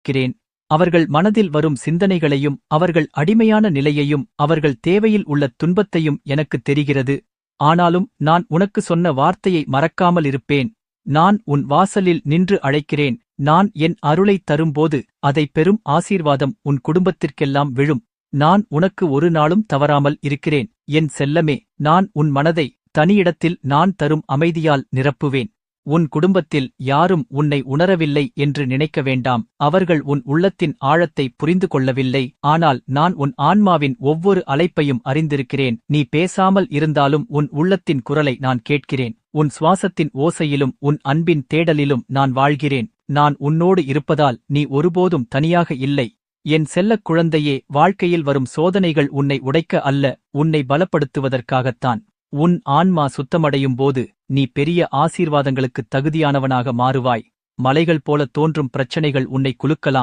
இருக்கிறேன். அவர்கள் மனதில் வரும் சிந்தனைகளையும் அவர்கள் அடிமையான நிலையையும் அவர்கள் தேவையில் உள்ள துன்பத்தையும் எனக்குத் தெரிகிறது. ஆனாலும் நான் உனக்கு சொன்ன வார்த்தையை மறக்காமல் இருப்பேன். நான் உன் வாசலில் நின்று அழைக்கிறேன். நான் என் அருளைத் தரும்போது அதை பெரும் ஆசீர்வாதம் உன் குடும்பத்திற்கெல்லாம் விழும். நான் உனக்கு ஒரு நாளும் தவறாமல் இருக்கிறேன். என் செல்லமே, நான் உன் மனதை தனியிடத்தில் நான் தரும் அமைதியால் நிரப்புவேன். உன் குடும்பத்தில் யாரும் உன்னை உணரவில்லை என்று நினைக்க வேண்டாம். அவர்கள் உன் உள்ளத்தின் ஆழத்தை புரிந்து கொள்ளவில்லை. ஆனால் நான் உன் ஆன்மாவின் ஒவ்வொரு அழைப்பையும் அறிந்திருக்கிறேன். நீ பேசாமல் இருந்தாலும் உன் உள்ளத்தின் குரலை நான் கேட்கிறேன். உன் சுவாசத்தின் ஓசையிலும் உன் அன்பின் தேடலிலும் நான் வாழ்கிறேன். நான் உன்னோடு இருப்பதால் நீ ஒருபோதும் தனியாக இல்லை. என் செல்லக் குழந்தையே, வாழ்க்கையில் வரும் சோதனைகள் உன்னை உடைக்க அல்ல, உன்னை பலப்படுத்துவதற்காகத்தான். உன் ஆன்மா சுத்தமடையும் போது நீ பெரிய ஆசீர்வாதங்களுக்குத் தகுதியானவனாக மாறுவாய். மலைகள் போல தோன்றும் பிரச்சனைகள் உன்னை குலுக்கலாம்.